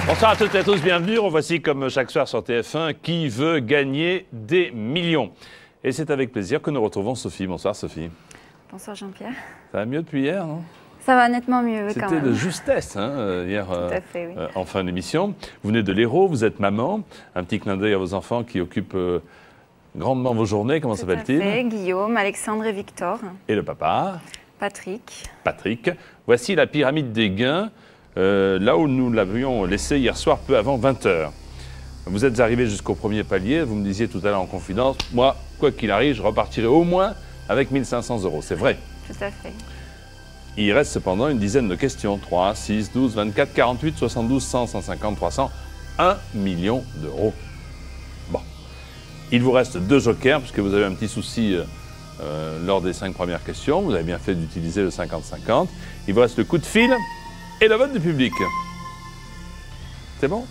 Bonsoir à toutes et à tous, bienvenue. Voici comme chaque soir sur TF1, qui veut gagner des millions. Et c'est avec plaisir que nous retrouvons Sophie. Bonsoir Sophie. Bonsoir Jean-Pierre. Ça va mieux depuis hier, non? Ça va nettement mieux quand même. C'était de justesse hier fait, oui. En fin d'émission. Vous venez de l'Hérault, vous êtes maman. Un petit clin d'œil à vos enfants qui occupent grandement vos journées. Comment s'appellent-ils? Guillaume, Alexandre et Victor. Et le papa? Patrick. Patrick. Voici la pyramide des gains, là où nous l'avions laissé hier soir peu avant 20h. Vous êtes arrivé jusqu'au premier palier. Vous me disiez tout à l'heure en confidence, moi, quoi qu'il arrive, je repartirai au moins avec 1 500 €. C'est vrai? Tout à fait. Il reste cependant une dizaine de questions. 3, 6, 12, 24, 48, 72, 100, 150, 300, 1 million d'euros. Bon. Il vous reste 2 jokers, puisque vous avez un petit souci lors des 5 premières questions. Vous avez bien fait d'utiliser le 50-50. Il vous reste le coup de fil et le vote du public. C'est bon?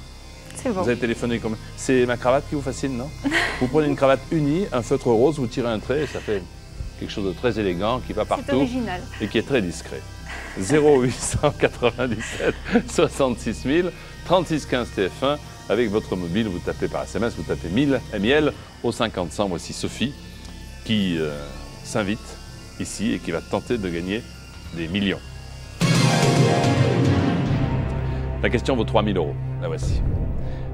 C'est bon. Vous avez téléphoné comme... C'est ma cravate qui vous fascine, non? Vous prenez une cravate unie, un feutre rose, vous tirez un trait et ça fait quelque chose de très élégant qui va partout. C'est original. Et qui est très discret. 0897 66 000, 36 15 TF1. Avec votre mobile, vous tapez par SMS, vous tapez 1000 MIL au 50 100. Voici Sophie qui s'invite ici et qui va tenter de gagner des millions. La question vaut 3 000 €. La voici.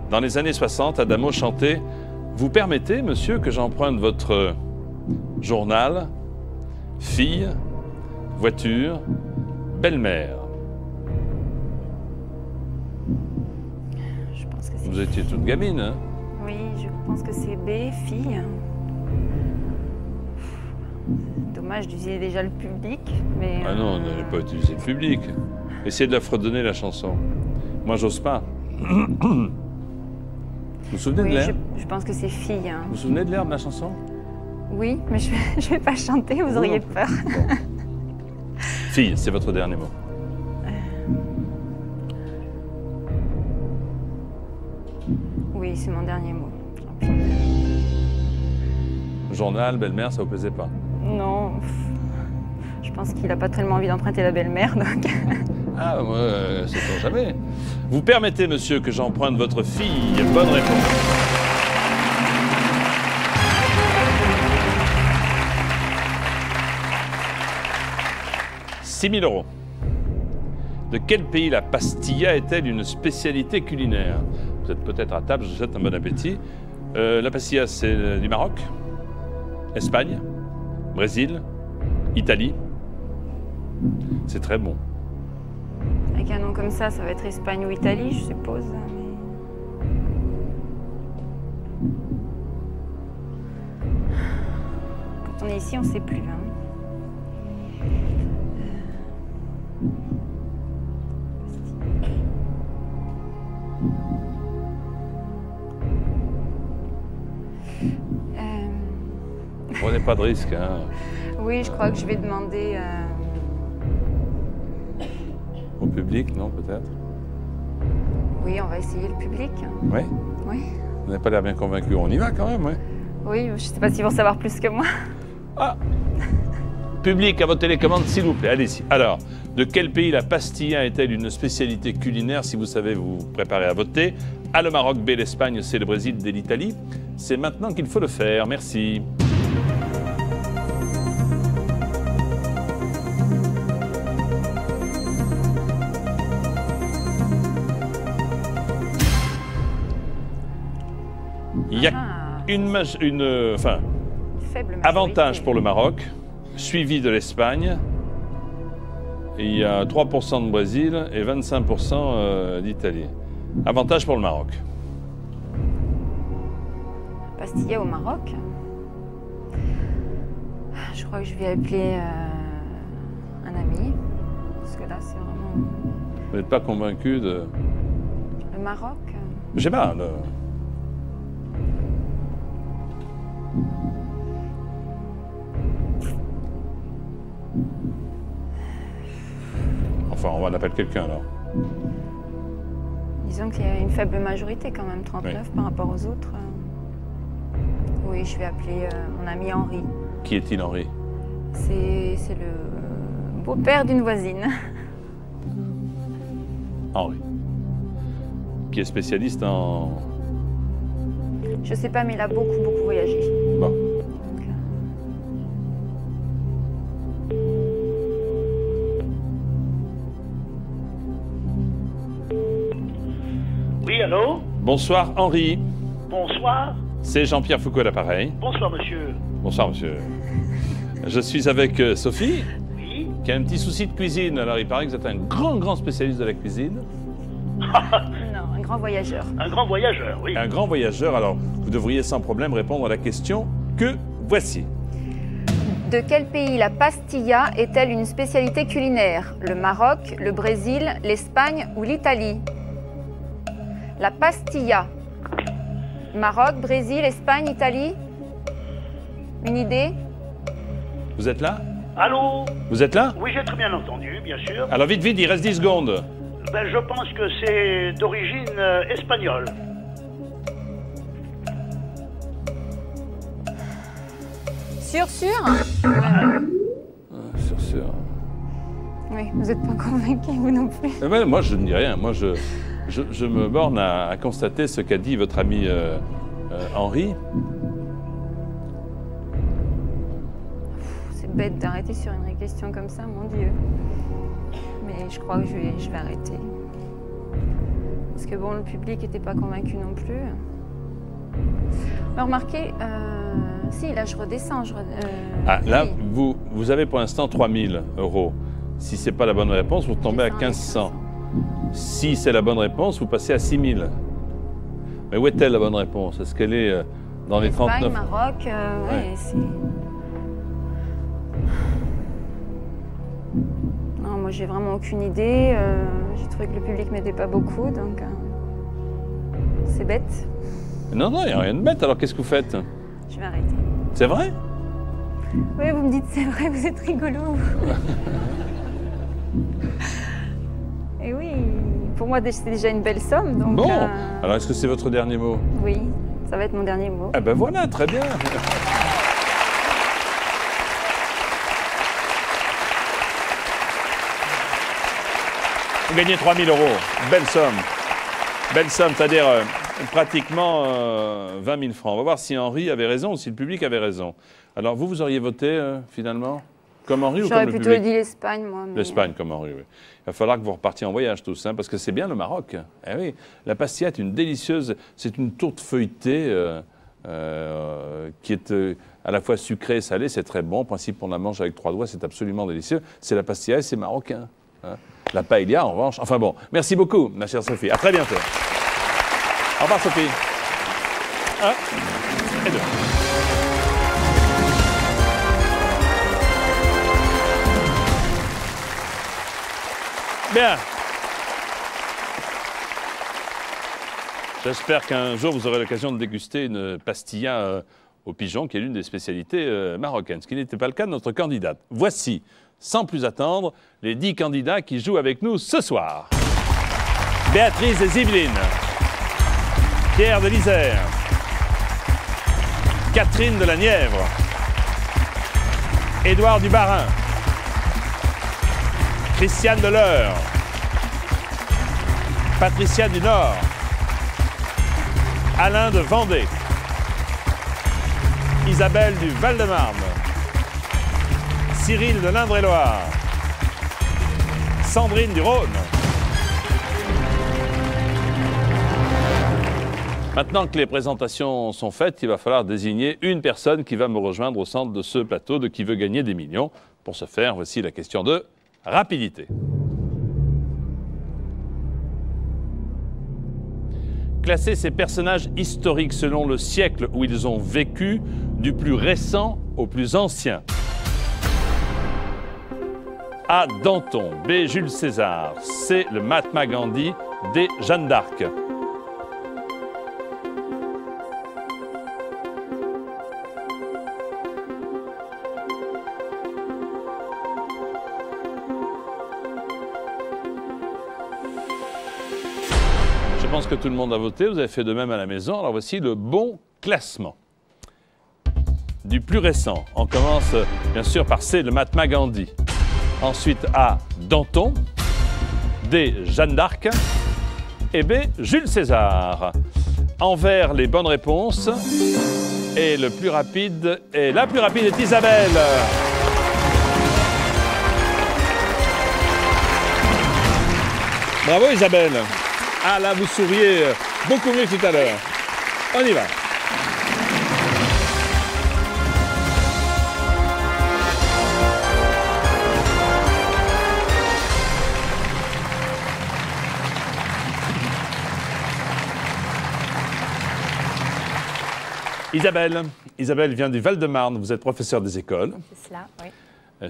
Dans les années 60, Adamo chantait « Vous permettez, monsieur, que j'emprunte votre journal, fille, voiture, belle-mère ». Je pense que c'est... Vous étiez toute gamine, hein? Oui, je pense que c'est B, fille. Dommage d'utiliser déjà le public, mais... Ah non, ne pas utiliser le public. Essayez de la fredonner, la chanson. Moi, j'ose pas. Vous vous souvenez de l'air? Je pense que c'est fille. Vous vous souvenez de l'air de la chanson? Oui, mais je vais pas chanter, vous auriez peur. Bon. Fille, c'est votre dernier mot. Oui, c'est mon dernier mot. Journal, belle-mère, ça vous plaisait pas? Non. Je pense qu'il n'a pas tellement envie d'emprunter la belle-mère, donc... Ah, moi, sait-on jamais. Vous permettez, monsieur, que j'emprunte votre fille? Bonne réponse. « 6 000 €. De quel pays la pastilla est-elle une spécialité culinaire? Vous êtes peut-être à table, je vous souhaite un bon appétit. La pastilla, c'est du Maroc, Espagne, Brésil, Italie. C'est très bon. Avec un nom comme ça va être Espagne ou Italie, je suppose. Mais... Quand on est ici, on ne sait plus. Hein. Prenez pas de risque. Hein. Oui, je crois que je vais demander... Au public, non, peut-être? Oui, on va essayer le public. Oui? Oui. Vous n'avez pas l'air bien convaincu. On y va quand même, oui? Oui, je ne sais pas s'ils vont savoir plus que moi. Ah! Public, à votre télécommande, s'il vous plaît. Allez-y. Alors, de quel pays la pastilla est-elle une spécialité culinaire? Si vous savez, vous vous préparez à voter. A, le Maroc, B, l'Espagne, C, le Brésil, D, l'Italie. C'est maintenant qu'il faut le faire. Merci. Il y a avantage pour le Maroc, suivi de l'Espagne. Il y a 3% de Brésil et 25% d'Italie. Avantage pour le Maroc. Pastilla au Maroc. Je crois que je vais appeler un ami. Parce que là, c'est vraiment... Vous n'êtes pas convaincu de... Le Maroc? Je sais pas. Enfin, on va en appeler quelqu'un alors. Disons qu'il y a une faible majorité quand même, 39 oui. Par rapport aux autres. Oui, je vais appeler mon ami Henri. Qui est-il, Henri? C'est le beau-père d'une voisine. Henri. qui est spécialiste en... Je sais pas, mais il a beaucoup voyagé. Bon. Donc, Oui, allô? Bonsoir Henri, Bonsoir. c'est Jean-Pierre Foucault à l'appareil. Bonsoir, monsieur. Bonsoir monsieur. Je suis avec Sophie, Oui? qui a un petit souci de cuisine. Alors il paraît que vous êtes un grand spécialiste de la cuisine. non, un grand voyageur. Un grand voyageur, oui. Un grand voyageur, alors vous devriez sans problème répondre à la question que voici. De quel pays la pastilla est-elle une spécialité culinaire? Le Maroc, le Brésil, l'Espagne ou l'Italie? La pastilla. Maroc, Brésil, Espagne, Italie? Une idée? Vous êtes là? Allô? Vous êtes là? Oui, j'ai très bien entendu, bien sûr. Alors vite, il reste 10 secondes. Ben, je pense que c'est d'origine espagnole. Sûr? Sûr. Oui, vous n'êtes pas convaincu, vous non plus. Eh ben, moi je ne dis rien, moi je me borne à constater ce qu'a dit votre ami Henri. C'est bête d'arrêter sur une question comme ça, mon Dieu. Mais je crois que je vais arrêter. Parce que bon, le public n'était pas convaincu non plus. Alors, remarquez, si, là, je redescends. Là, oui. vous avez pour l'instant 3 000 €. Si ce n'est pas la bonne réponse, vous tombez à 1 500. Si c'est la bonne réponse, vous passez à 6 000. Mais où est-elle la bonne réponse? Est-ce qu'elle est dans les 39? Espagne, Maroc, ouais, c'est... Non, moi, j'ai vraiment aucune idée. J'ai trouvé que le public m'aidait pas beaucoup, donc... c'est bête. Non, il n'y a rien de bête. Alors, qu'est-ce que vous faites? Je vais arrêter. C'est vrai? Oui, vous me dites c'est vrai, vous êtes rigolo. Et oui, pour moi, c'est déjà une belle somme, donc... Bon, alors est-ce que c'est votre dernier mot? Oui, ça va être mon dernier mot. Ah ben voilà, très bien. Vous gagnez 3 000 €. Belle somme. Belle somme, c'est-à-dire pratiquement 20 000 francs. On va voir si Henri avait raison ou si le public avait raison. Alors vous auriez voté finalement comme Henri ou comme le public? J'aurais plutôt dit l'Espagne, moi. Mais... L'Espagne comme Henri, oui. Il va falloir que vous repartiez en voyage tous, hein, parce que c'est bien le Maroc. Eh oui, la pastilla est une délicieuse, c'est une tourte feuilletée qui est à la fois sucrée et salée, c'est très bon. En principe, on la mange avec 3 doigts, c'est absolument délicieux. C'est la pastilla et c'est marocain. Hein. La paella, en revanche. Enfin bon, merci beaucoup, ma chère Sophie. À très bientôt. Au revoir, Sophie. 1 et 2. Bien. J'espère qu'un jour vous aurez l'occasion de déguster une pastilla au pigeon, qui est l'une des spécialités marocaines, ce qui n'était pas le cas de notre candidate. Voici, sans plus attendre, les 10 candidats qui jouent avec nous ce soir. Béatrice des Yvelines, Pierre de l'Isère, Catherine de la Nièvre, Édouard du Barin, Christiane de l'Eure, Patricia du Nord, Alain de Vendée, Isabelle du Val-de-Marne, Cyril de l'Indre-et-Loire, Sandrine du Rhône. Maintenant que les présentations sont faites, il va falloir désigner une personne qui va me rejoindre au centre de ce plateau de Qui veut gagner des millions. Pour ce faire, voici la question de rapidité. Classer ces personnages historiques selon le siècle où ils ont vécu, du plus récent au plus ancien. A. Danton, B. Jules César, C. le Mahatma Gandhi, D. Jeanne d'Arc. Je pense que tout le monde a voté, vous avez fait de même à la maison. Alors voici le bon classement. Du plus récent, on commence bien sûr par C, le Mahatma Gandhi. Ensuite A, Danton. D, Jeanne d'Arc. et B, Jules César. En vert, les bonnes réponses. Et le plus rapide, et la plus rapide est Isabelle. Bravo Isabelle. Ah là, vous souriez beaucoup mieux que tout à l'heure. On y va. Isabelle vient du Val-de-Marne, vous êtes professeur des écoles. C'est cela, oui.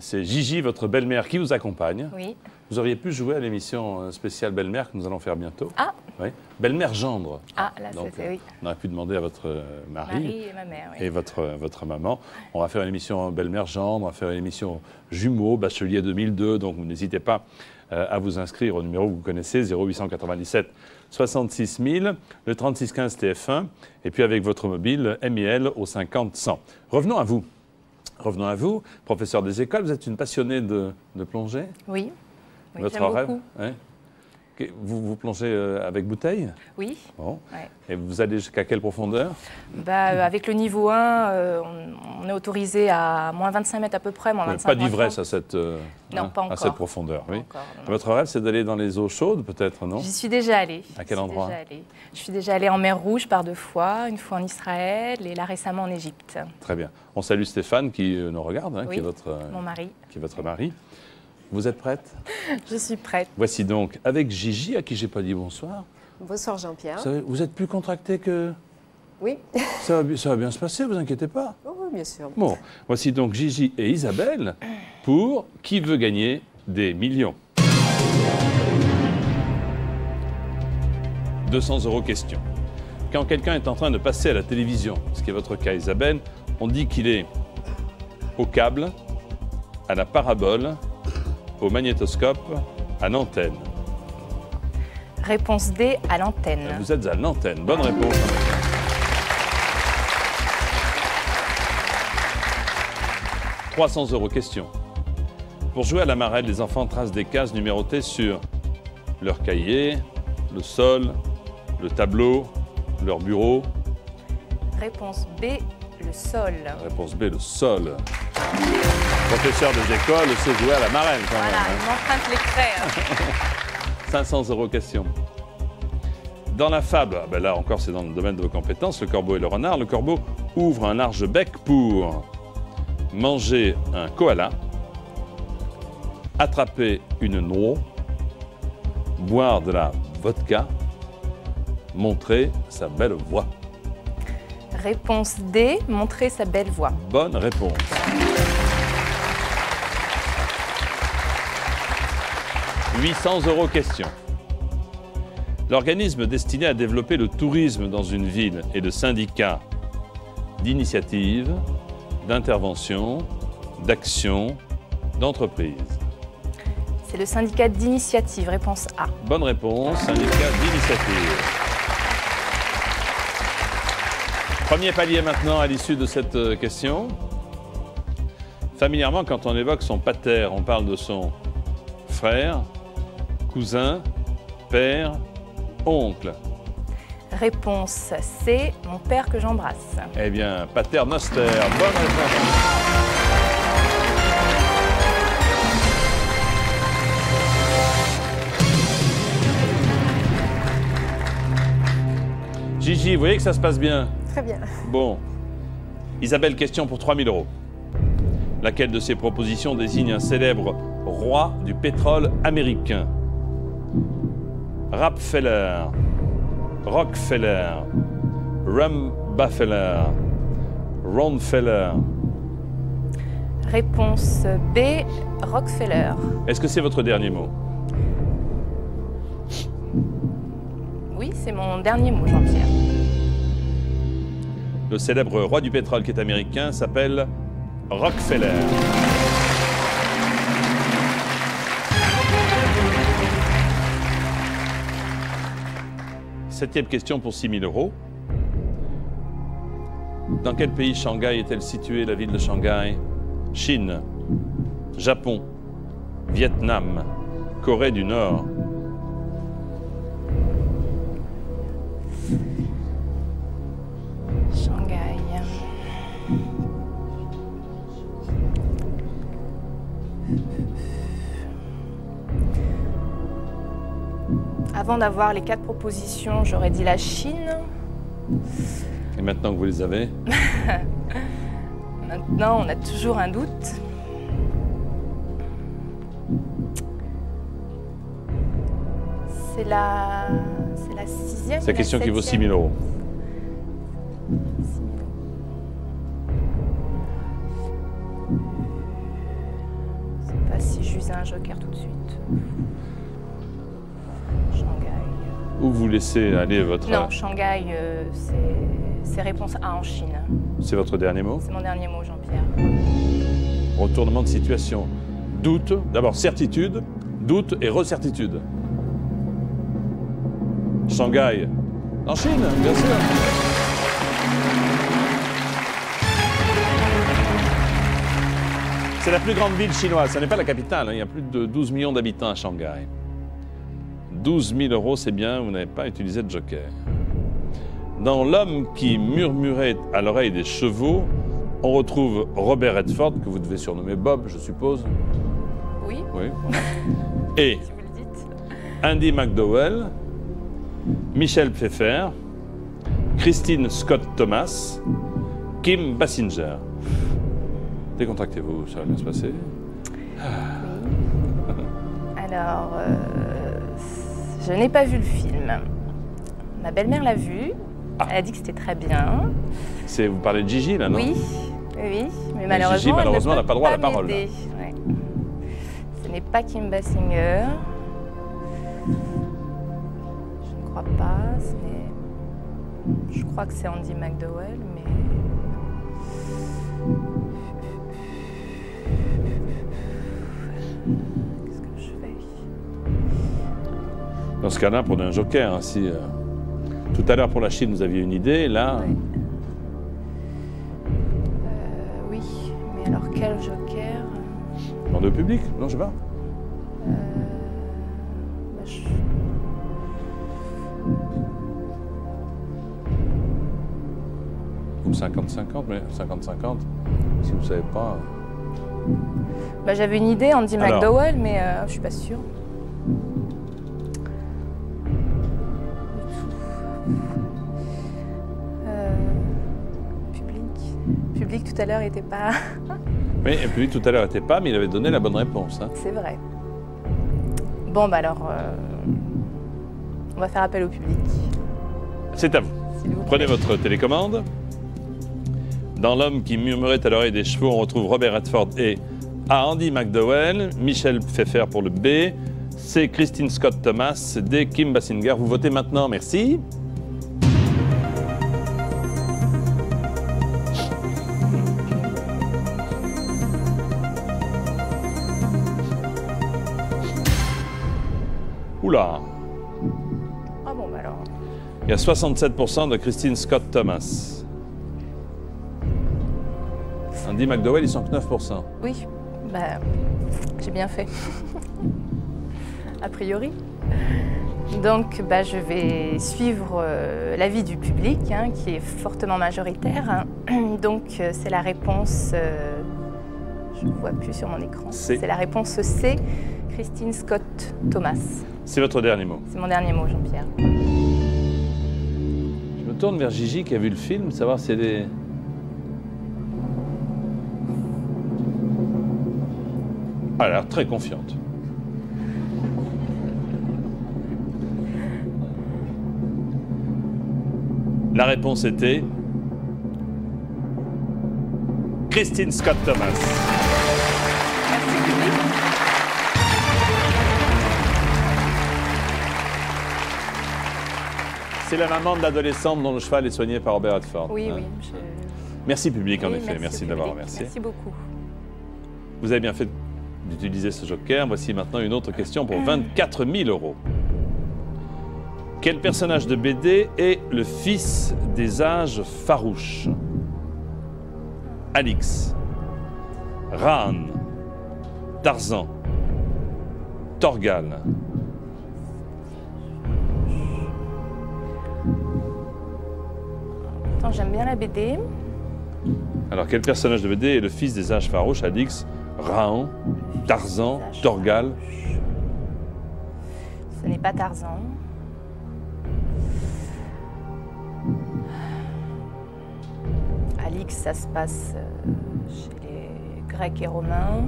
C'est Gigi, votre belle-mère, qui vous accompagne. Oui. Vous auriez pu jouer à l'émission spéciale Belle-mère que nous allons faire bientôt. Ah. Oui. Belle-mère gendre. Ah, là, donc, c'était, oui. On aurait pu demander à votre mari Marie et ma mère, oui. et votre maman. On va faire une émission Belle-mère gendre, on va faire une émission jumeaux, bachelier 2002. Donc, n'hésitez pas à vous inscrire au numéro que vous connaissez, 0897 66 000, le 3615 TF1, et puis avec votre mobile MIL au 50 100. Revenons à vous. Revenons à vous, professeur des écoles, vous êtes une passionnée de plongée? Oui, oui, Votre j'aime rêve, beaucoup. hein? Vous plongez avec bouteille? Oui. Bon. Ouais. Et vous allez jusqu'à quelle profondeur? Avec le niveau 1, on est autorisé à moins 25 mètres à peu près, moins 25 Pas d'ivresse à cette, non, pas encore. à cette profondeur, Pas oui. encore, non. Votre rêve, c'est d'aller dans les eaux chaudes, peut-être, non? J'y suis déjà allée. À quel endroit? Je suis déjà allée en mer Rouge par 2 fois, une fois en Israël et là récemment en Égypte. Très bien. On salue Stéphane qui nous regarde, hein, Oui, qui est votre mon mari. qui est votre mari. Vous êtes prête? Je suis prête. Voici donc avec Gigi, à qui j'ai pas dit bonsoir. Bonsoir Jean-Pierre. Vous êtes plus contracté que... Oui. Ça va bien se passer, vous inquiétez pas. Oh, oui, bien sûr. Bon, voici donc Gigi et Isabelle pour Qui veut gagner des millions. 200 € question. Quand quelqu'un est en train de passer à la télévision, ce qui est votre cas Isabelle, on dit qu'il est au câble, à la parabole, au magnétoscope, à l'antenne. Réponse D, à l'antenne. Vous êtes à l'antenne. Bonne réponse. 300 € question. Pour jouer à la marelle, les enfants tracent des cases numérotées sur leur cahier, le sol, le tableau, leur bureau. Réponse B, le sol. Réponse B, le sol. Professeur des écoles sait jouer à la marelle quand Voilà, même. il m'emprunte les traits. 500 € question. Dans la fable, là encore c'est dans le domaine de vos compétences, le corbeau et le renard, le corbeau ouvre un large bec pour manger un koala, attraper une noix, boire de la vodka, montrer sa belle voix. Réponse D, montrer sa belle voix. Bonne réponse. « 800 € question. L'organisme destiné à développer le tourisme dans une ville est le syndicat d'initiative, d'intervention, d'action, d'entreprise. C'est le syndicat d'initiative, réponse A. Bonne réponse, syndicat d'initiative. Premier palier maintenant à l'issue de cette question. Familièrement, quand on évoque son pater, on parle de son frère, cousin, père, oncle. Réponse C, mon père que j'embrasse. Eh bien, pater noster. Bonne réponse. Gigi, vous voyez que ça se passe bien? Très bien. Bon. Isabelle, question pour 3 000 €. Laquelle de ces propositions désigne un célèbre roi du pétrole américain? Rockefeller, Rockefeller, Rumbafeller, Ronfeller. Réponse B, Rockefeller. Est-ce que c'est votre dernier mot? Oui, c'est mon dernier mot, Jean-Pierre. Le célèbre roi du pétrole qui est américain s'appelle Rockefeller. Septième question pour 6 000 €. Dans quel pays Shanghai est-elle située, la ville de Shanghai? Chine, Japon, Vietnam, Corée du Nord. avant d'avoir les 4 propositions, j'aurais dit la Chine. Et maintenant que vous les avez? Maintenant, on a toujours un doute. C'est la 6e. C'est la question qui vaut 6 000 €. Je ne sais pas si j'use un joker tout de suite. Shanghai. Ou vous laissez aller votre... Non, Shanghai, c'est réponse A en Chine. C'est votre dernier mot? C'est mon dernier mot, Jean-Pierre. Retournement de situation. Doute, d'abord certitude, doute et recertitude. Shanghai, en Chine, bien sûr. C'est la plus grande ville chinoise, ce n'est pas la capitale, hein. Il y a plus de 12 millions d'habitants à Shanghai. 12 000 €, c'est bien, vous n'avez pas utilisé de joker. Dans L'homme qui murmurait à l'oreille des chevaux, on retrouve Robert Redford, que vous devez surnommer Bob, je suppose. Oui, Oui. Et si vous le dites. Andy McDowell, Michel Pfeiffer, Christine Scott Thomas, Kim Basinger. Décontractez-vous, ça va bien se passer. Alors, je n'ai pas vu le film. Ma belle-mère l'a vu. Elle a dit que c'était très bien. Vous parlez de Gigi, là, non? Oui, oui, mais Mais Gigi, malheureusement, n'a pas droit à la parole. Ouais. Ce n'est pas Kim Basinger. Je ne crois pas. Je crois que c'est Andy McDowell, mais... Qu'est-ce que je fais? Dans ce cas-là, prenez un joker. Hein, si, tout à l'heure, pour la Chine, vous aviez une idée. Là, Ouais. Oui, mais alors quel joker? demandez au public. Non, je sais pas. Bah, Ou 50-50, mais 50-50, si vous ne savez pas. Bah, j'avais une idée, Andy Alors. McDowell, mais je suis pas sûre. Public tout à l'heure n'était pas... Oui, et puis tout à l'heure, il n'était pas, mais il avait donné la bonne réponse. Hein. C'est vrai. Bon, bah alors, on va faire appel au public. C'est à vous. S'il vous plaît. Prenez votre télécommande. Dans L'homme qui murmurait à l'oreille des chevaux, on retrouve Robert Redford et A. Andy McDowell, Michel Pfeiffer pour le B, C. Christine Scott Thomas, D. Kim Basinger. Vous votez maintenant, merci. Oula, Ah bon, bah alors... il y a 67% de Christine Scott Thomas. Andy McDowell, ils sont que 9%. Oui, bah, j'ai bien fait. A priori. Donc, bah, je vais suivre l'avis du public, hein, qui est fortement majoritaire. Donc, c'est la réponse... je ne vois plus sur mon écran. C. C'est la réponse C, Christine Scott Thomas. C'est votre dernier mot. C'est mon dernier mot, Jean-Pierre. Je me tourne vers Gigi qui a vu le film, savoir s'il y a des... Ah, elle a l'air très confiante. La réponse était... Christine Scott Thomas. Merci, public. C'est la maman de l'adolescente dont le cheval est soigné par Robert Redford. Oui, Hein. oui. Merci public, en Oui, effet. Merci au d'avoir public. remercié. Merci beaucoup. Vous avez bien fait d'utiliser ce joker. Voici maintenant une autre question pour 24 000 €. Quel personnage de BD est le fils des âges farouches? Alix, Raan, Tarzan, Torgal. Attends, j'aime bien la BD. Alors, quel personnage de BD est le fils des âges farouches? Alix, Raan, Tarzan, Des âges Torgal. farouches. Ce n'est pas Tarzan. que ça se passe chez les Grecs et Romains.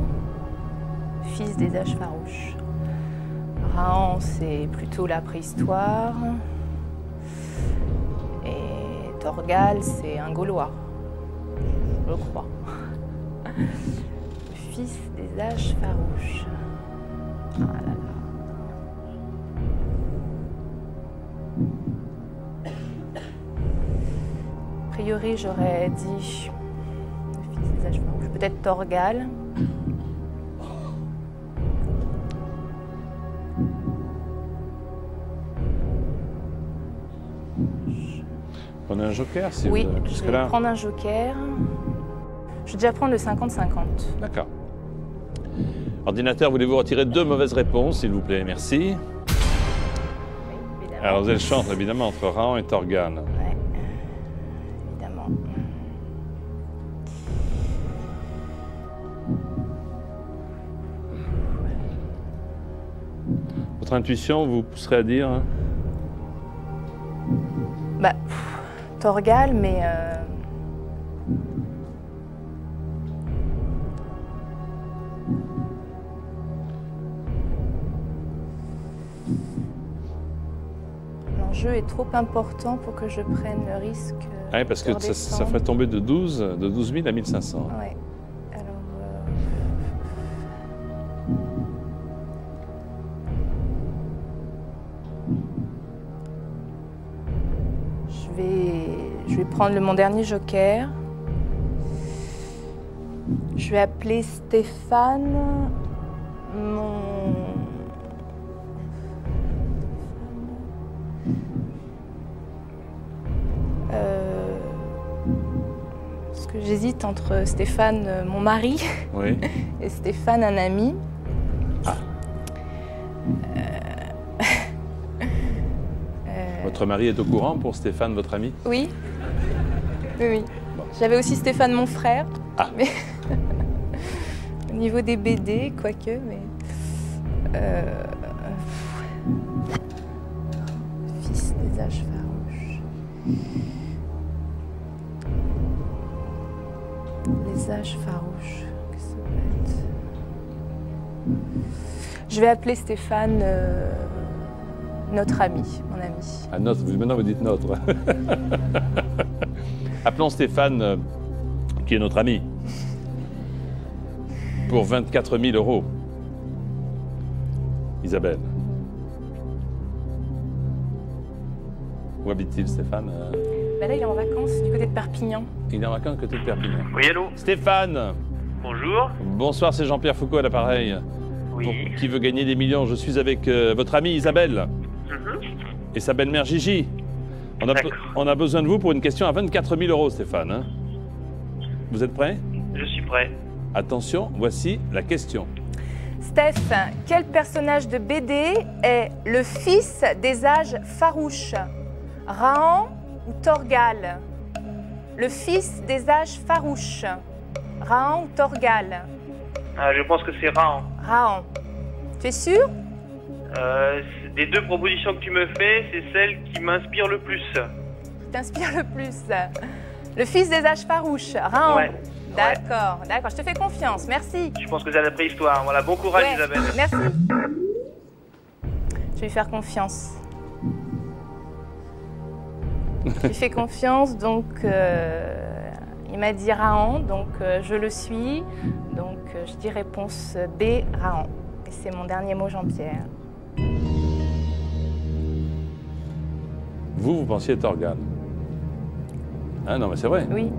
Fils des âges farouches. Rahan, c'est plutôt la préhistoire. Et Thorgal, c'est un Gaulois, je crois. Le fils des âges farouches. Ah là là. A priori, j'aurais dit le fils des âges farouches. Peut-être Thorgal. Prenez un joker si Oui, vous... je vais prendre un joker. Je vais déjà prendre le 50-50. D'accord. Ordinateur, voulez-vous retirer 2 mauvaises réponses, s'il vous plaît? Merci. Oui, évidemment. Alors, vous avez le choix, évidemment, entre Rahan et Thorgal. Ouais, évidemment. Votre intuition vous pousserait à dire hein? Bah, Thorgal, mais l'enjeu est trop important pour que je prenne le risque. Oui, parce que ça ferait tomber de 12 000 à 1500. Ouais. Alors, je vais prendre mon dernier joker. Je vais appeler Stéphane parce que j'hésite entre Stéphane, mon mari, Oui. et Stéphane, un ami. Ah. Votre mari est au courant pour Stéphane, votre ami? Oui. Oui, oui. J'avais aussi Stéphane, mon frère. Ah. Mais au niveau des BD, quoique, mais... Fils des âges farouches. Les âges farouches. Qu'est-ce que ça peut être? Je vais appeler Stéphane notre ami, mon ami. Ah, notre, maintenant vous dites notre. Appelons Stéphane, qui est notre ami, pour 24 000 €. Isabelle. Où habite-t-il, Stéphane? Bah là, il est en vacances du côté de Perpignan. Il est en vacances côté de Perpignan. Oui, allô? Stéphane, Bonjour. bonsoir, c'est Jean-Pierre Foucault à l'appareil. Oui. Pour qui veut gagner des millions? Je suis avec votre amie Isabelle et sa belle-mère Gigi. On a besoin de vous pour une question à 24 000 €, Stéphane. Hein? Vous êtes prêt? Je suis prêt. Attention, voici la question. Steph, quel personnage de BD est le fils des âges farouches? Rahan ou Thorgal? Le fils des âges farouches. Rahan ou Thorgal? Je pense que c'est Rahan. Rahan. Tu es sûr? Des 2 propositions que tu me fais, c'est celle qui m'inspire le plus. Qui t'inspire le plus? Le fils des âges farouches. Rahan. Ouais. D'accord, d'accord. Je te fais confiance. Merci. Je pense que c'est la préhistoire. Voilà, bon courage Ouais, Isabelle. merci. Je vais lui faire confiance. Je lui fais confiance, donc il m'a dit Rahan, donc je le suis. Donc je dis réponse B, Rahan. Et c'est mon dernier mot, Jean-Pierre. Vous pensiez Thorgal. Ah non, mais c'est vrai. Oui.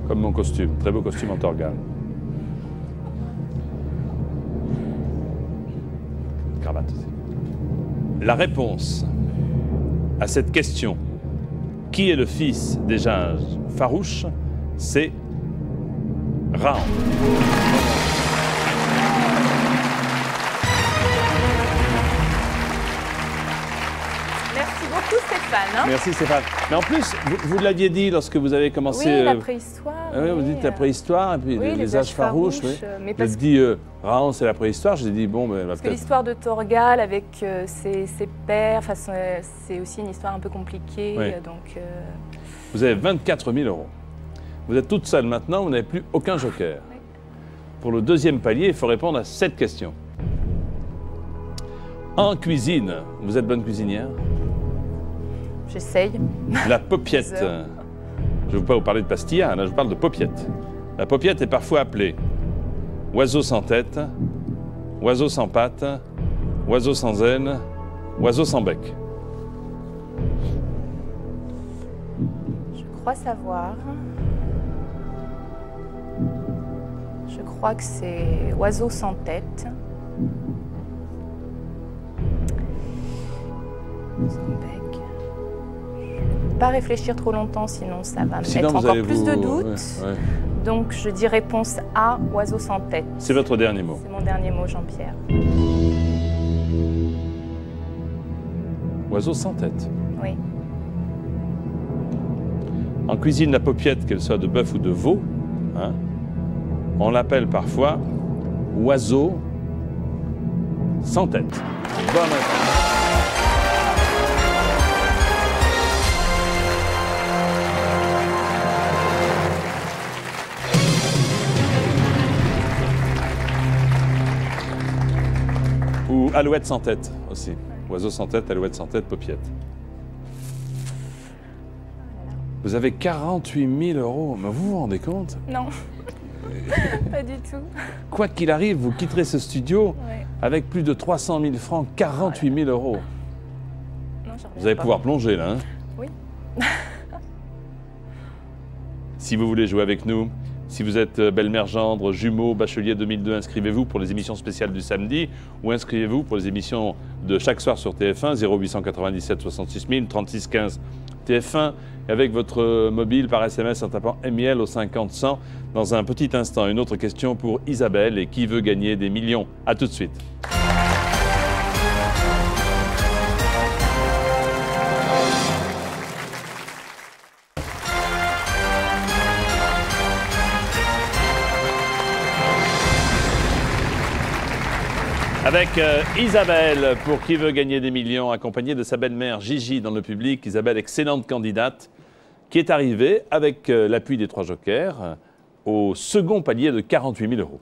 Comme mon costume. Très beau costume en Thorgal. Cravate aussi. La réponse à cette question, qui est le fils des âges farouches, c'est Rahan. Merci beaucoup Stéphane. Hein. Merci Stéphane. Mais en plus, vous l'aviez dit lorsque vous avez commencé... Oui, la préhistoire. oui, vous dites la préhistoire, et puis oui, les âges farouches. Oui. Mais Vous parce avez dit Rahan, c'est la préhistoire. J'ai dit, bon, ben, que peut-être... l'histoire de Thorgal avec ses pères, enfin, c'est aussi une histoire un peu compliquée. Oui. Donc, Vous avez 24 000 €. Vous êtes toute seule maintenant, vous n'avez plus aucun joker. Pour le deuxième palier, il faut répondre à cette question. En cuisine, vous êtes bonne cuisinière? J'essaye. La paupiette. Je ne veux pas vous parler de pastilla, là je parle de paupiette. La paupiette est parfois appelée oiseau sans tête, oiseau sans pattes, oiseau sans aile, oiseau sans bec. Je crois savoir. Je crois que c'est oiseau sans tête. Sans bec. Pas réfléchir trop longtemps, sinon ça va me mettre encore plus de doutes. Ouais. Donc je dis réponse A, oiseau sans tête. C'est votre dernier mot. C'est mon dernier mot, Jean-Pierre. Oiseau sans tête. Oui. En cuisine, la paupiette, qu'elle soit de bœuf ou de veau, hein, on l'appelle parfois oiseau sans tête. Bonne réponse. Ou alouette sans tête aussi. Oiseau sans tête, alouette sans tête, paupiette. Vous avez 48 000 €. Mais vous vous rendez compte? Non, pas du tout. Quoi qu'il arrive, vous quitterez ce studio Ouais. avec plus de 300 000 francs, 48 000 €. Non, j'en Vous reviens allez pas. pouvoir plonger là. Hein? Oui. Si vous voulez jouer avec nous, si vous êtes belle-mère gendre, jumeau, bachelier 2002, inscrivez-vous pour les émissions spéciales du samedi ou inscrivez-vous pour les émissions de chaque soir sur TF1, 0897 66 000, 36 15 TF1, avec votre mobile par SMS en tapant MIL au 50 100. Dans un petit instant, une autre question pour Isabelle et qui veut gagner des millions. À tout de suite. Avec Isabelle, pour qui veut gagner des millions, accompagnée de sa belle-mère Gigi dans le public. Isabelle, excellente candidate, qui est arrivée avec l'appui des 3 jokers au second palier de 48 000 €.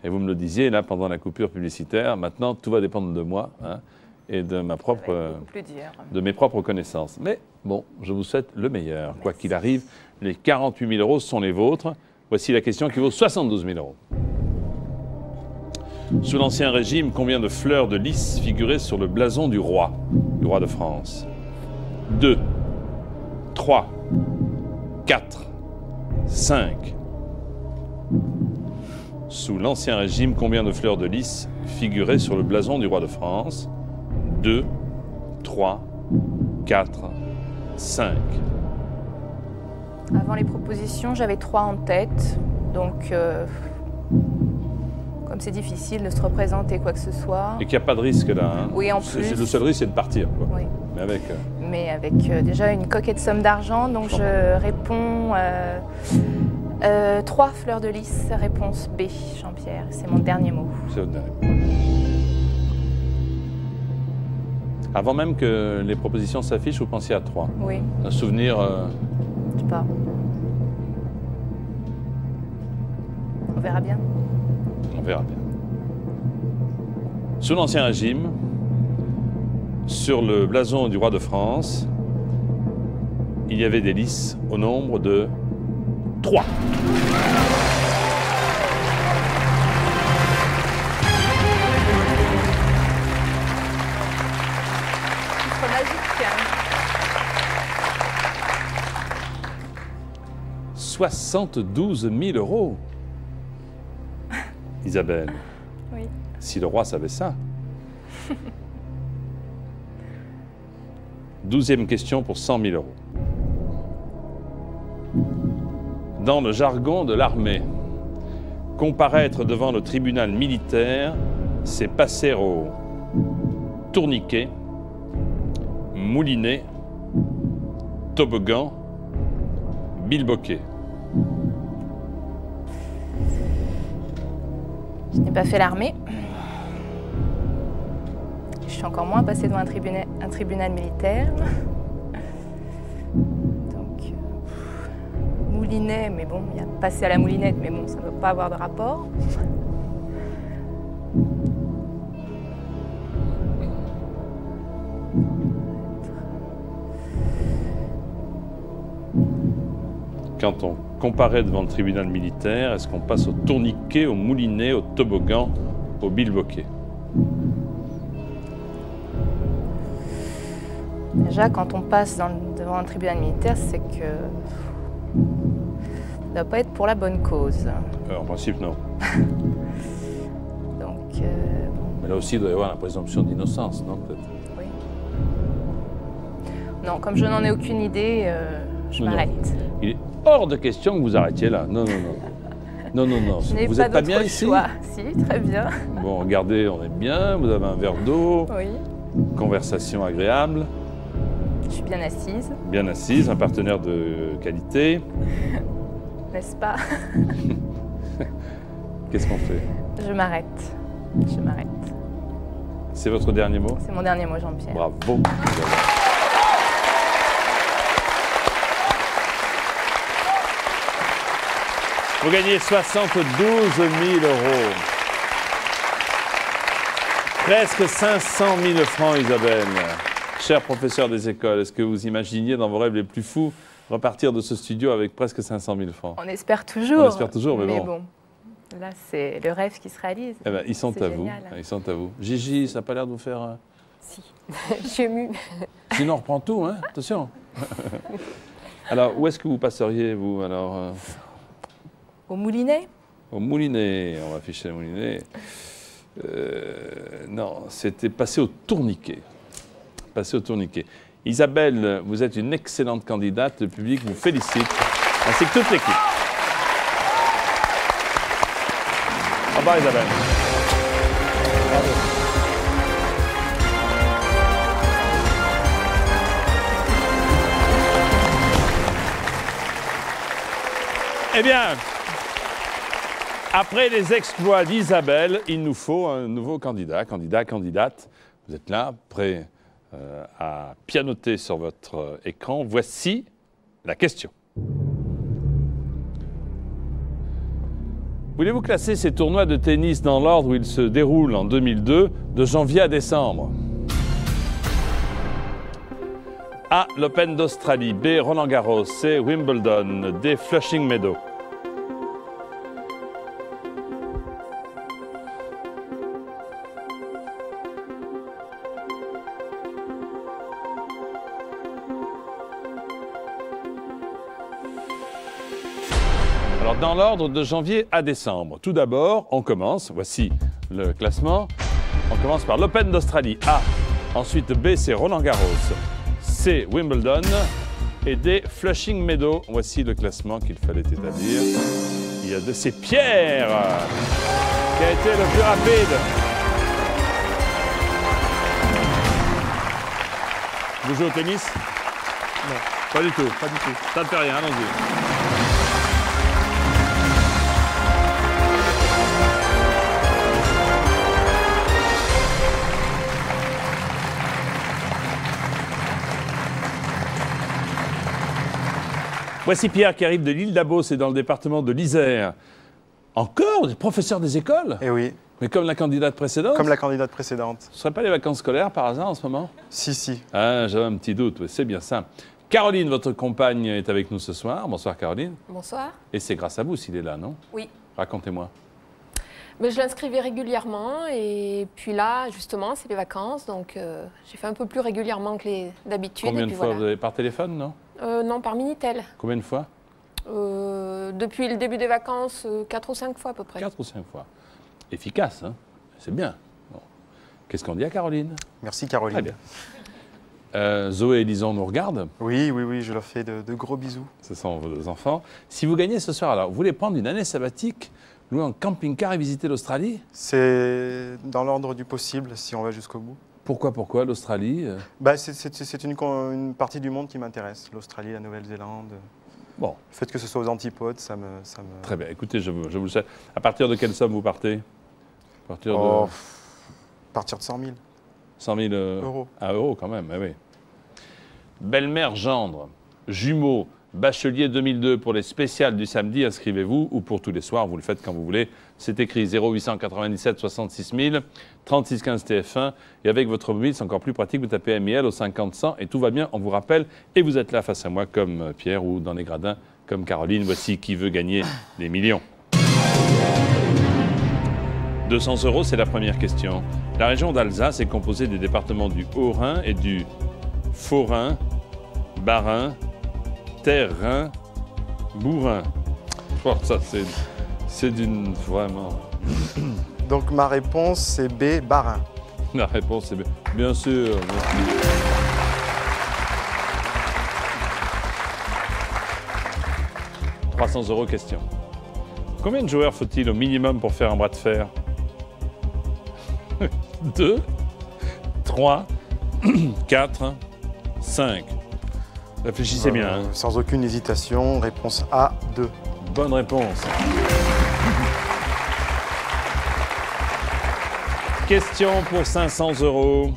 Et vous me le disiez là pendant la coupure publicitaire, maintenant tout va dépendre de moi hein, et de ma propre, Ça va être beaucoup plus dur. de mes propres connaissances. Mais bon, je vous souhaite le meilleur. Quoi qu'il arrive, les 48 000 € sont les vôtres. Voici la question qui vaut 72 000 €. Sous l'Ancien Régime, combien de fleurs de lys figuraient sur le blason du roi de France? 2, 3, 4, 5. Sous l'Ancien Régime, combien de fleurs de lys figuraient sur le blason du roi de France? 2, 3, 4, 5. Avant les propositions, j'avais 3 en tête. Donc, comme c'est difficile de se représenter quoi que ce soit. Et qu'il n'y a pas de risque là. Hein. Oui, en plus. Le seul risque, c'est de partir. Quoi. Oui. Mais avec... déjà une coquette somme d'argent, donc je réponds 3 fleurs de lys, réponse B, Jean-Pierre. C'est mon dernier mot. C'est votre dernier mot. Avant même que les propositions s'affichent, vous pensiez à 3. Oui. Un souvenir... Je sais pas. On verra bien. On verra bien. Sous l'Ancien Régime, sur le blason du roi de France, il y avait des lys au nombre de 3. Chiffre magique. 72 000 €. Isabelle, Oui. si le roi savait ça. 12e question pour 100 000 €. Dans le jargon de l'armée, comparaître devant le tribunal militaire, c'est passer au tourniquet, moulinet, toboggan, bilboquet. Je n'ai pas fait l'armée. Je suis encore moins passée devant un tribunal militaire. Donc, moulinet. moulinet, mais bon, il y a passer à la moulinette, mais bon, ça ne doit pas avoir de rapport. Quand on comparait devant le tribunal militaire, est-ce qu'on passe au tourniquet, au moulinet, au toboggan, au bilboquet? Déjà, quand on passe devant un tribunal militaire, c'est que ça ne doit pas être pour la bonne cause. En principe, non. Donc, Mais là aussi, il doit y avoir la présomption d'innocence, non, peut-être? oui. Non, comme je n'en ai aucune idée, je Non, non. m'arrête. Il est hors de question que vous arrêtiez là. Non, non, non. Non, non, non. Je n'ai Vous pas n'êtes pas bien d'autre ici? choix. Si, très bien. Bon, regardez, on est bien, vous avez un verre d'eau, Oui, conversation agréable, je suis bien assise, bien assise, un partenaire de qualité. n'est-ce pas? Qu'est-ce qu'on fait? Je m'arrête. Je m'arrête. C'est votre dernier mot? C'est mon dernier mot, Jean-Pierre. Bravo. Vous gagnez 72 000 €. Presque 500 000 francs, Isabelle. Cher professeur des écoles, est-ce que vous imaginiez dans vos rêves les plus fous repartir de ce studio avec presque 500 000 francs? On espère toujours. On espère toujours, mais bon. Là, c'est le rêve qui se réalise. Eh ben, ils sont C'est à vous. génial. Ils sont à vous. Gigi, ça n'a pas l'air de vous faire... Si, je suis émue. Sinon, on reprend tout, hein? Attention. Alors, où est-ce que vous passeriez, vous, alors Au moulinet? Au moulinet. On va afficher le moulinet. Non, c'était passer au tourniquet. Passer au tourniquet. Isabelle, vous êtes une excellente candidate. Le public vous félicite, ainsi que toute l'équipe. Au revoir, Isabelle. Bravo. Eh bien, après les exploits d'Isabelle, il nous faut un nouveau candidate. Vous êtes là, prêt à pianoter sur votre écran. Voici la question. Voulez-vous classer ces tournois de tennis dans l'ordre où ils se déroulent en 2002, de janvier à décembre? A. L'Open d'Australie. B. Roland Garros. C. Wimbledon. D. Flushing Meadows. Alors, dans l'ordre de janvier à décembre. Tout d'abord, on commence, voici le classement. On commence par l'Open d'Australie. A. Ensuite, B, c'est Roland Garros. C, Wimbledon. Et D, Flushing Meadows. Voici le classement qu'il fallait établir. Il y a de ces Pierre qui a été le plus rapide. Vous jouez au tennis? Non. Pas du tout. Pas du tout. Ça ne fait rien, allons-y. Voici Pierre qui arrive de l'île d'Abos, c'est dans le département de l'Isère. Encore des professeurs des écoles? Eh oui, Mais comme la candidate précédente? comme la candidate précédente. Ce ne serait pas les vacances scolaires par hasard en ce moment? Si, si. Ah, j'avais un petit doute, oui, c'est bien ça. Caroline, votre compagne, est avec nous ce soir. Bonsoir Caroline. Bonsoir. Et c'est grâce à vous s'il est là, non? Oui. Racontez-moi. Mais je l'inscrivais régulièrement et puis là, justement, c'est les vacances, donc j'ai fait un peu plus régulièrement que d'habitude. Combien et de puis fois voilà. vous avez par téléphone, non? Non, par Minitel. Combien de fois? Depuis le début des vacances, 4 ou 5 fois à peu près. 4 ou 5 fois. Efficace, hein? C'est bien. Bon. Qu'est-ce qu'on dit à Caroline? Merci Caroline. Très bien. Zoé et Lison nous regardent. Oui, oui, oui, je leur fais de gros bisous. Ce sont vos deux enfants. Si vous gagnez ce soir, alors, vous voulez prendre une année sabbatique, louer un camping-car et visiter l'Australie? C'est dans l'ordre du possible si on va jusqu'au bout. Pourquoi l'Australie? Bah, c'est une partie du monde qui m'intéresse. L'Australie, la Nouvelle-Zélande. Bon, Le fait que ce soit aux antipodes, ça me... très bien. Écoutez, je vous le sais. À partir de quelle somme vous partez? À partir Oh, de partir de 100 000 100 000 euros. Ah, euros quand même, oui. Belle-mère, gendre, jumeaux, Bachelier 2002 pour les spéciales du samedi, inscrivez-vous, ou pour tous les soirs, vous le faites quand vous voulez. C'est écrit 0897 66 000, 36 15 TF1. Et avec votre mobile, c'est encore plus pratique, vous tapez MIL au 50 100 et tout va bien, on vous rappelle. Et vous êtes là face à moi comme Pierre ou dans les gradins comme Caroline. Voici qui veut gagner des millions. 200 €, c'est la première question. La région d'Alsace est composée des départements du Haut-Rhin et du Faux-Rhin, Bas-Rhin, Terre-Rhin, Bourrin. Oh, ça, c'est d'une... vraiment... Donc ma réponse, c'est B, Bas-Rhin. La réponse est B. Bien sûr. Merci. « 300 € question. Combien de joueurs faut-il au minimum pour faire un bras de fer? 2, 3, 4, 5. Réfléchissez bien. Hein. Sans aucune hésitation, réponse A, 2. Bonne réponse. Question pour 500 €.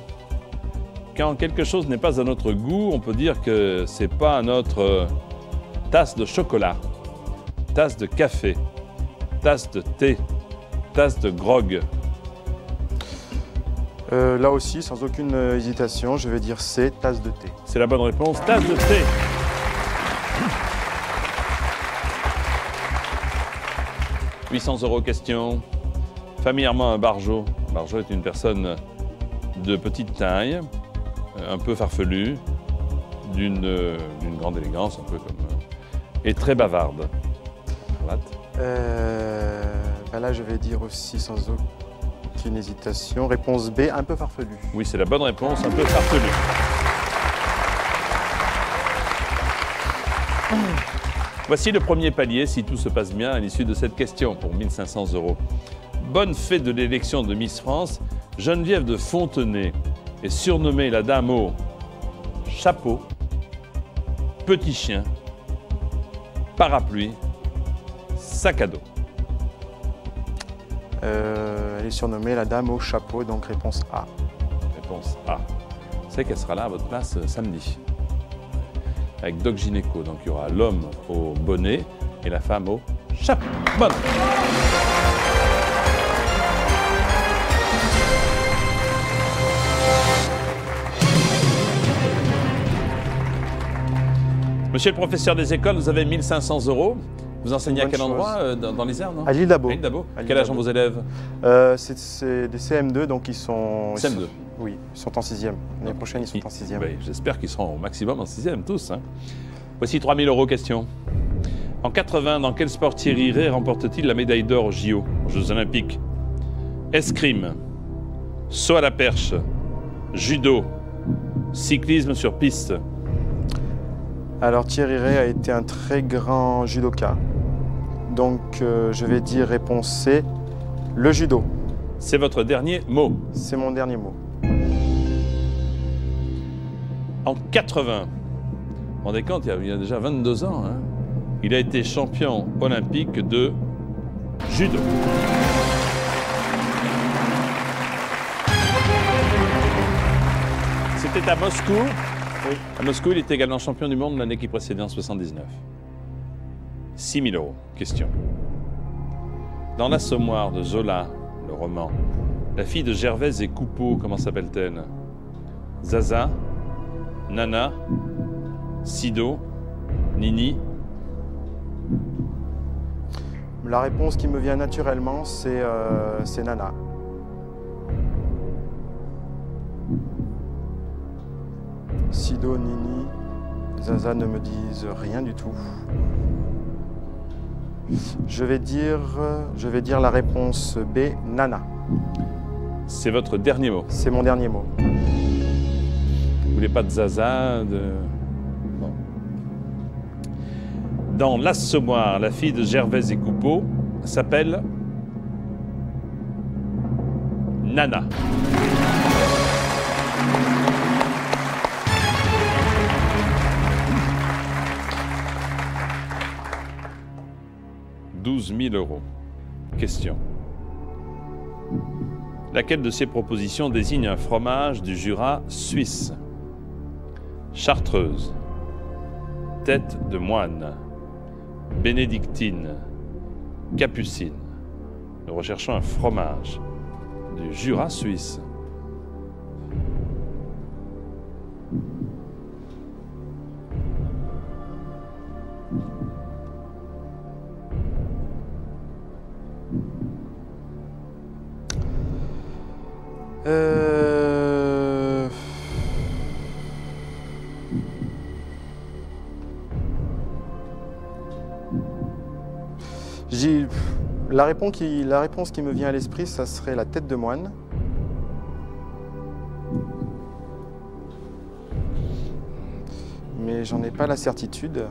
Quand quelque chose n'est pas à notre goût, on peut dire que c'est pas à notre tasse de chocolat, tasse de café, tasse de thé, tasse de grog. Là aussi, sans aucune hésitation, je vais dire C, tasse de thé. C'est la bonne réponse, tasse de thé. « 800 € question. Familièrement un barjot. Un barjot est une personne de petite taille, un peu farfelue, d'une grande élégance, un peu comme... et très bavarde. Là, je vais dire aussi sans aucune hésitation, réponse B, un peu farfelue. Oui, c'est la bonne réponse, un peu farfelue. Voici le premier palier, si tout se passe bien, à l'issue de cette question, pour 1 500 €. Bonne fée de l'élection de Miss France, Geneviève de Fontenay est surnommée la dame au chapeau, petit chien, parapluie, sac à dos. Elle est surnommée la dame au chapeau, donc réponse A. Réponse A. Vous savez qu'elle sera là à votre place samedi, avec Doc Gynéco. Donc il y aura l'homme au bonnet et la femme au chapeau. Bonne. Monsieur le professeur des écoles, vous avez 1 500 €. Vous enseignez à quel endroit dans l'Isère, non? À l'île d'Abo. À l'île d'Abo. Quel âge ont vos élèves? C'est des CM2, donc ils sont... CM2. Oui, ils sont en 6e. L'année prochaine, ils sont en 6e. Oui, j'espère qu'ils seront au maximum en 6e, tous. Hein. Voici 3 000 € question. En 80, dans quel sport Thierry Rey remporte-t-il la médaille d'or aux JO, aux Jeux Olympiques? Escrime, saut à la perche, judo, cyclisme sur piste. Alors Thierry Rey a été un très grand judoka. Donc je vais dire réponse C, le judo. C'est votre dernier mot. C'est mon dernier mot. En 80, vous vous rendez compte, il y a déjà 22 ans, hein, il a été champion olympique de judo. C'était à Moscou. Oui. À Moscou, il était également champion du monde l'année qui précédait en 79. 6 000 €. Question. Dans l'Assommoir de Zola, le roman, la fille de Gervaise et Coupeau, comment s'appelle-t-elle? Zaza, Nana, Sido, Nini. La réponse qui me vient naturellement, c'est Nana. Sido, Nini, Zaza ne me disent rien du tout. Je vais dire la réponse B, Nana. C'est votre dernier mot. C'est mon dernier mot. Vous voulez pas de Zaza, de... Bon. Dans l'Assommoir, la fille de Gervaise et Coupeau s'appelle Nana. « 12 000 €. Question. Laquelle de ces propositions désigne un fromage du Jura suisse? Chartreuse, tête de moine, bénédictine, capucine. Nous recherchons un fromage du Jura suisse. La réponse qui me vient à l'esprit, ça serait la tête de moine. Mais j'en ai pas la certitude.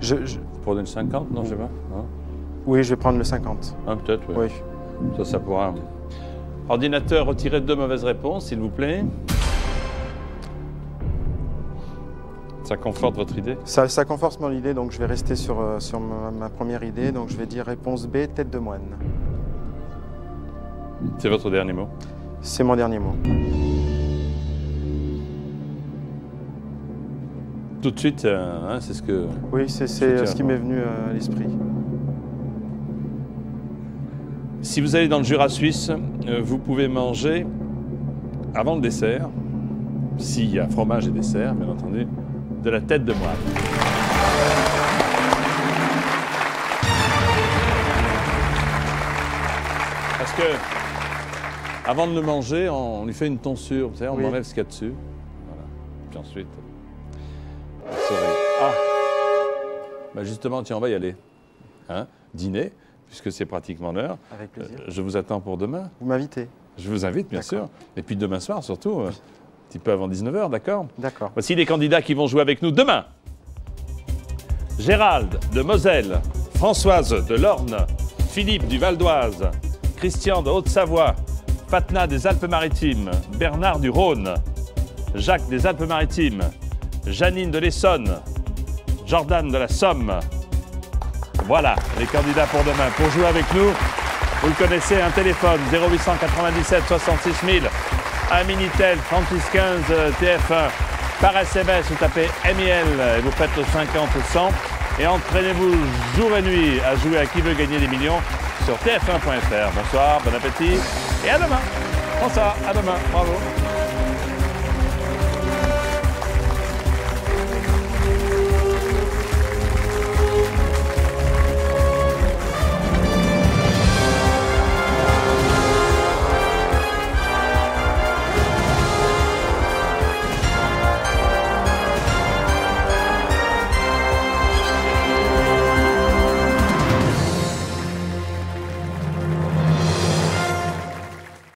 Vous prenez le 50, non, je sais pas. Non. Oui, je vais prendre le 50. Ah, peut-être, oui. Ça pourra. Ordinateur, retirez 2 mauvaises réponses, s'il vous plaît. Ça conforte votre idée? Ça conforte mon idée, donc je vais rester sur ma première idée. Donc je vais dire réponse B, tête de moine. C'est votre dernier mot? C'est mon dernier mot. Tout de suite, c'est ce que... Oui, c'est ce qui m'est venu à l'esprit. Si vous allez dans le Jura suisse, vous pouvez manger, avant le dessert, s'il y a fromage et dessert, bien entendu, de la tête de moine. Parce que, avant de le manger, on lui fait une tonsure, vous savez, on enlève ce qu'il y a dessus. Voilà. Puis ensuite, la cerise. Ah! Ben justement, tiens, on va y aller. Hein? Dîner, puisque c'est pratiquement l'heure. Avec plaisir. Je vous attends pour demain. Vous m'invitez? Je vous invite, bien sûr. Et puis demain soir, surtout, un petit peu avant 19h, d'accord? D'accord. Voici les candidats qui vont jouer avec nous demain. Gérald de Moselle, Françoise de l'Orne, Philippe du Val d'Oise, Christian de Haute-Savoie, Fatna des Alpes-Maritimes, Bernard du Rhône, Jacques des Alpes-Maritimes, Janine de l'Essonne, Jordan de la Somme. Voilà les candidats pour demain. Pour jouer avec nous, vous le connaissez, un téléphone 0897 66 000, un Minitel 3615 TF1. Par SMS, vous tapez MIL et vous faites le 50 ou 100. Et entraînez-vous jour et nuit à jouer à Qui veut gagner des millions sur tf1.fr. Bonsoir, bon appétit et à demain. Bonsoir, à demain. Bravo.